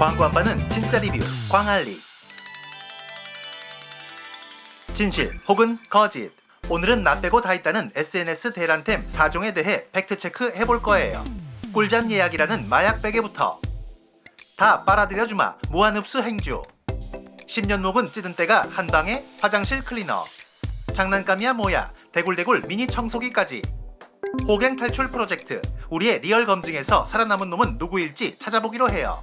광고 안 받는 진짜 리뷰 광알리. 진실 혹은 거짓. 오늘은 나 빼고 다 있다는 SNS 대란템 4종에 대해 팩트체크 해볼 거예요. 꿀잠 예약이라는 마약 베개부터 다 빨아들여주마 무한흡수 행주. 10년 묵은 찌든 때가 한방에 화장실 클리너. 장난감이야 뭐야 대굴대굴 미니 청소기까지. 호갱 탈출 프로젝트. 우리의 리얼 검증에서 살아남은 놈은 누구일지 찾아보기로 해요.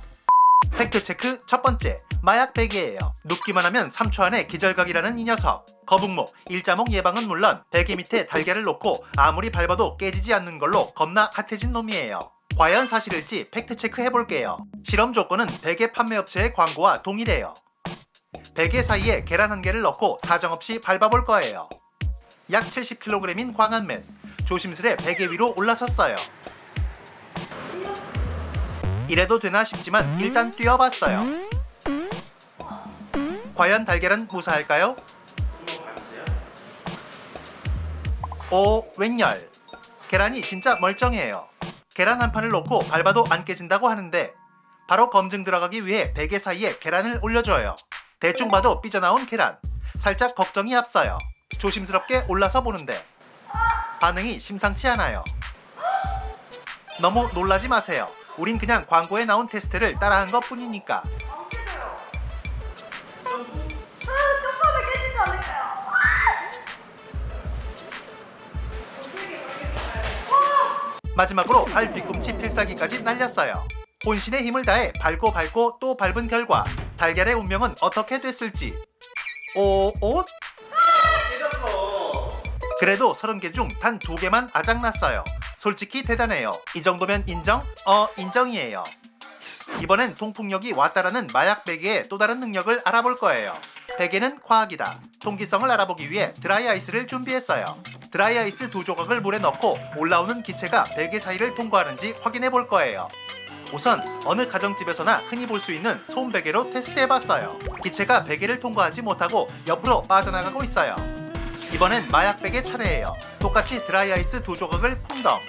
팩트체크 첫 번째, 마약 베개예요. 눕기만 하면 3초 안에 기절각이라는 이 녀석. 거북목, 일자목 예방은 물론 베개 밑에 달걀을 놓고 아무리 밟아도 깨지지 않는 걸로 겁나 핫해진 놈이에요. 과연 사실일지 팩트체크 해볼게요. 실험 조건은 베개 판매업체의 광고와 동일해요. 베개 사이에 계란 한 개를 넣고 사정없이 밟아볼 거예요. 약 70kg인 광안맨, 조심스레 베개 위로 올라섰어요. 이래도 되나 싶지만 일단 뛰어봤어요. 과연 달걀은 무사할까요? 오, 웬열. 계란이 진짜 멀쩡해요. 계란 한 판을 놓고 밟아도 안 깨진다고 하는데 바로 검증 들어가기 위해 베개 사이에 계란을 올려줘요. 대충 봐도 삐져나온 계란. 살짝 걱정이 앞서요. 조심스럽게 올라서 보는데 반응이 심상치 않아요. 너무 놀라지 마세요. 우린 그냥 광고에 나온 테스트를 따라한 것 뿐이니까. 쪽팔에 깨지지 않을까요? 마지막으로 발 뒤꿈치 필살기까지 날렸어요. 혼신의 힘을 다해 밟고 또 밟은 결과 달걀의 운명은 어떻게 됐을지. 오? 그래도 30개 중 단 2개만 아작났어요. 솔직히 대단해요. 이 정도면 인정? 인정이에요. 이번엔 통풍력이 왔다라는 마약 베개의 또 다른 능력을 알아볼 거예요. 베개는 과학이다. 통기성을 알아보기 위해 드라이아이스를 준비했어요. 드라이아이스 2조각을 물에 넣고 올라오는 기체가 베개 사이를 통과하는지 확인해 볼 거예요. 우선 어느 가정집에서나 흔히 볼 수 있는 솜 베개로 테스트해봤어요. 기체가 베개를 통과하지 못하고 옆으로 빠져나가고 있어요. 이번엔 마약 베개 차례예요. 똑같이 드라이아이스 2조각을 풍덩.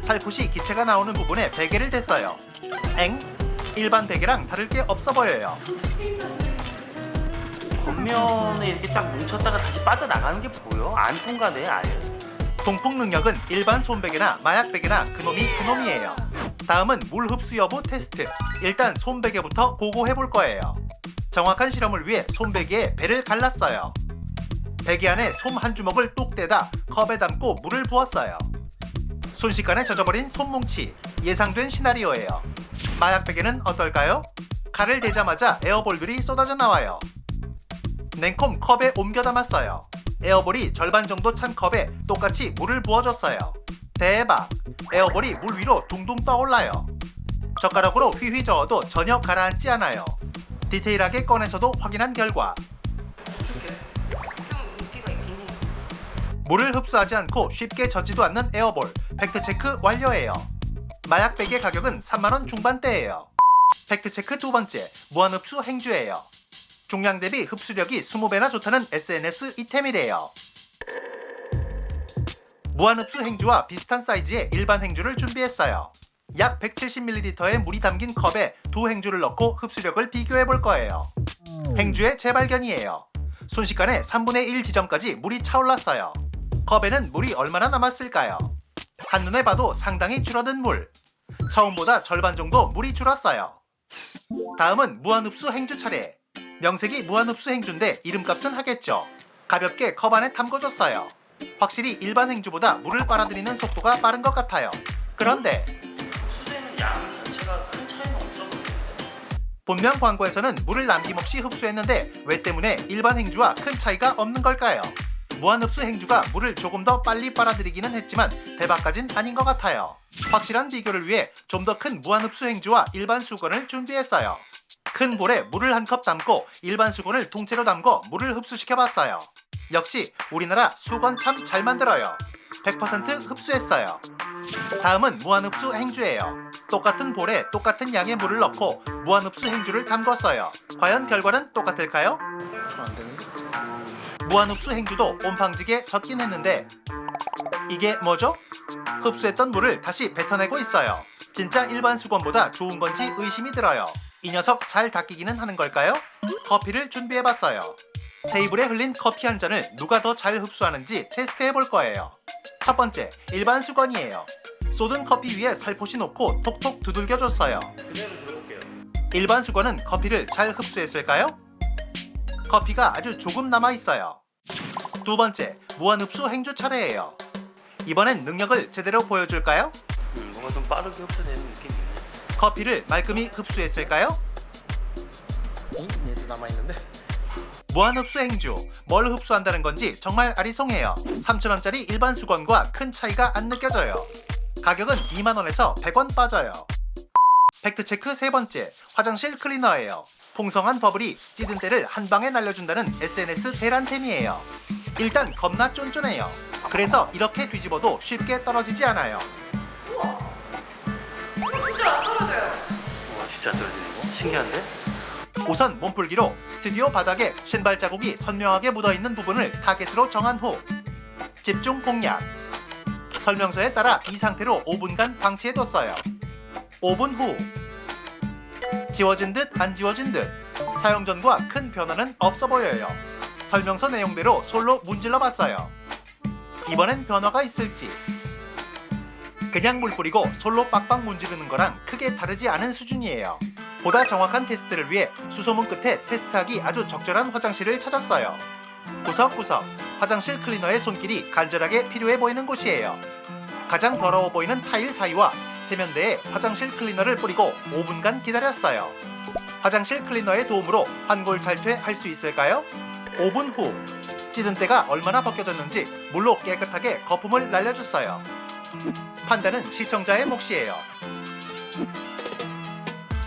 살포시 기체가 나오는 부분에 베개를 댔어요. 엥? 일반 베개랑 다를 게 없어 보여요. 겉면에 이렇게 쫙 뭉쳤다가 다시 빠져나가는 게 보여? 안 통과돼 아예. 통풍 능력은 일반 솜베개나 마약 베개나 그놈이 그놈이에요. 다음은 물 흡수 여부 테스트. 일단 솜베개부터 보고 해볼 거예요. 정확한 실험을 위해 솜베개에 배를 갈랐어요. 베개 안에 솜 한 주먹을 뚝 떼다 컵에 담고 물을 부었어요. 순식간에 젖어버린 솜뭉치. 예상된 시나리오예요. 마약 베개는 어떨까요? 칼을 대자마자 에어볼들이 쏟아져 나와요. 냉콤 컵에 옮겨 담았어요. 에어볼이 절반 정도 찬 컵에 똑같이 물을 부어줬어요. 대박! 에어볼이 물 위로 둥둥 떠올라요. 젓가락으로 휘휘 저어도 전혀 가라앉지 않아요. 디테일하게 꺼내서도 확인한 결과 물을 흡수하지 않고 쉽게 젖지도 않는 에어볼. 팩트체크 완료예요. 마약 베개 가격은 3만원 중반대예요. 팩트체크 두 번째, 무한흡수 행주예요. 중량 대비 흡수력이 20배나 좋다는 SNS 이템이래요. 무한흡수 행주와 비슷한 사이즈의 일반 행주를 준비했어요. 약 170ml의 물이 담긴 컵에 두 행주를 넣고 흡수력을 비교해 볼 거예요. 행주의 재발견이에요. 순식간에 3분의 1 지점까지 물이 차올랐어요. 컵에는 물이 얼마나 남았을까요? 한눈에 봐도 상당히 줄어든 물. 처음보다 절반 정도 물이 줄었어요. 다음은 무한흡수 행주 차례. 명색이 무한흡수 행주인데 이름값은 하겠죠. 가볍게 컵 안에 담궈줬어요. 확실히 일반 행주보다 물을 빨아들이는 속도가 빠른 것 같아요. 그런데 흡수되는 양 자체가 큰 차이는 없어 보이는데. 분명 광고에서는 물을 남김없이 흡수했는데 왜 때문에 일반 행주와 큰 차이가 없는 걸까요? 무한흡수 행주가 물을 조금 더 빨리 빨아들이기는 했지만 대박까진 아닌 것 같아요. 확실한 비교를 위해 좀 더 큰 무한흡수 행주와 일반 수건을 준비했어요. 큰 볼에 물을 한 컵 담고 일반 수건을 통째로 담궈 물을 흡수시켜봤어요. 역시 우리나라 수건 참 잘 만들어요. 100% 흡수했어요. 다음은 무한흡수 행주예요. 똑같은 볼에 똑같은 양의 물을 넣고 무한흡수 행주를 담궜어요. 과연 결과는 똑같을까요? 전 안 되는데? 무한흡수 행주도 옴팡지게 젖긴 했는데 이게 뭐죠? 흡수했던 물을 다시 뱉어내고 있어요. 진짜 일반 수건보다 좋은 건지 의심이 들어요. 이 녀석 잘 닦이기는 하는 걸까요? 커피를 준비해봤어요. 테이블에 흘린 커피 한 잔을 누가 더 잘 흡수하는지 테스트해볼 거예요. 첫 번째, 일반 수건이에요. 쏟은 커피 위에 살포시 놓고 톡톡 두들겨줬어요. 그대로 줘볼게요. 일반 수건은 커피를 잘 흡수했을까요? 커피가 아주 조금 남아있어요. 두 번째, 무한 흡수 행주 차례예요. 이번엔 능력을 제대로 보여줄까요? 뭔가 좀 빠르게 흡수되는 느낌이 있네. 커피를 말끔히 흡수했을까요? 얘도 남아있는데? 무한 흡수 행주, 뭘 흡수한다는 건지 정말 아리송해요. 3,000원짜리 일반 수건과 큰 차이가 안 느껴져요. 가격은 2만원에서 100원 빠져요. 팩트체크 세 번째, 화장실 클리너예요. 풍성한 버블이 찌든 때를 한 방에 날려준다는 SNS 대란템이에요. 일단 겁나 쫀쫀해요. 그래서 이렇게 뒤집어도 쉽게 떨어지지 않아요. 우와. 이거 진짜 안 떨어져요. 와 진짜 떨어지는 거? 신기한데? 우선 몸풀기로 스튜디오 바닥에 신발 자국이 선명하게 묻어있는 부분을 타겟으로 정한 후 집중 공략. 설명서에 따라 이 상태로 5분간 방치해뒀어요. 5분 후 지워진 듯 안 지워진 듯 사용 전과 큰 변화는 없어 보여요. 설명서 내용대로 솔로 문질러 봤어요. 이번엔 변화가 있을지. 그냥 물 뿌리고 솔로 빡빡 문지르는 거랑 크게 다르지 않은 수준이에요. 보다 정확한 테스트를 위해 수소문 끝에 테스트하기 아주 적절한 화장실을 찾았어요. 구석구석 화장실 클리너의 손길이 간절하게 필요해 보이는 곳이에요. 가장 더러워 보이는 타일 사이와 세면대에 화장실 클리너를 뿌리고 5분간 기다렸어요. 화장실 클리너의 도움으로 환골 탈퇴할 수 있을까요? 5분 후 찌든 때가 얼마나 벗겨졌는지 물로 깨끗하게 거품을 날려줬어요. 판단은 시청자의 몫이에요.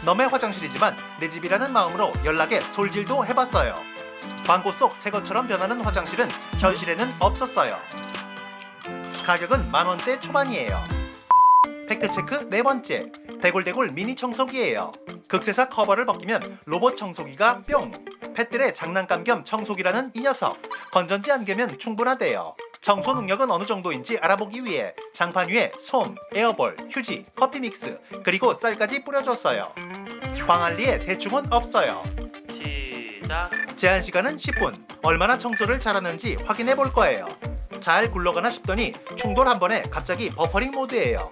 너의 화장실이지만 내 집이라는 마음으로 연락에 솔질도 해봤어요. 광고 속 새 것처럼 변하는 화장실은 현실에는 없었어요. 가격은 만원대 초반이에요. 팩트체크 네 번째, 대굴대굴 미니 청소기예요. 극세사 커버를 벗기면 로봇 청소기가 뿅! 펫들의 장난감 겸 청소기라는 이 녀석. 건전지 한 개면 충분하대요. 청소 능력은 어느 정도인지 알아보기 위해 장판 위에 솜, 에어볼, 휴지, 커피 믹스, 그리고 쌀까지 뿌려줬어요. 광안리에 대충은 없어요. 시작. 제한 시간은 10분. 얼마나 청소를 잘하는지 확인해 볼 거예요. 잘 굴러가나 싶더니 충돌 한 번에 갑자기 버퍼링 모드예요.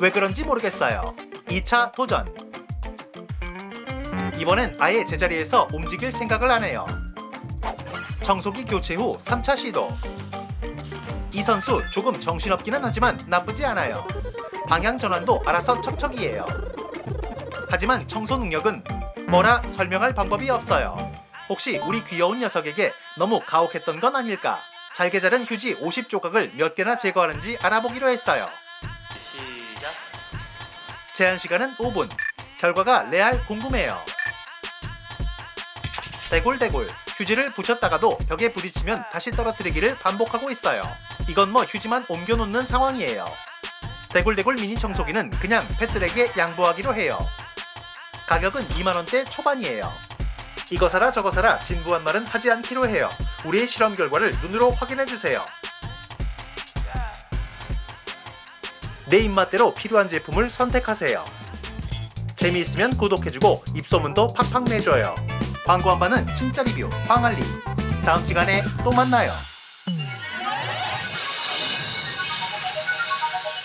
왜 그런지 모르겠어요. 2차 도전. 이번엔 아예 제자리에서 움직일 생각을 안 해요. 청소기 교체 후 3차 시도. 이 선수 조금 정신없기는 하지만 나쁘지 않아요. 방향 전환도 알아서 척척이에요. 하지만 청소 능력은 뭐라 설명할 방법이 없어요. 혹시 우리 귀여운 녀석에게 너무 가혹했던 건 아닐까? 잘게 자른 휴지 50조각을 몇 개나 제거하는지 알아보기로 했어요. 시작. 제한 시간은 5분. 결과가 레알 궁금해요. 대굴대굴 휴지를 붙였다가도 벽에 부딪히면 다시 떨어뜨리기를 반복하고 있어요. 이건 뭐 휴지만 옮겨놓는 상황이에요. 대굴대굴 미니 청소기는 그냥 펫들에게 양보하기로 해요. 가격은 2만원대 초반이에요. 이거 사라 저거 사라 진부한 말은 하지 않기로 해요. 우리의 실험 결과를 눈으로 확인해주세요. 내 입맛대로 필요한 제품을 선택하세요. 재미있으면 구독해주고 입소문도 팍팍 내줘요. 광고 한 번은 진짜 리뷰 광안리. 다음 시간에 또 만나요.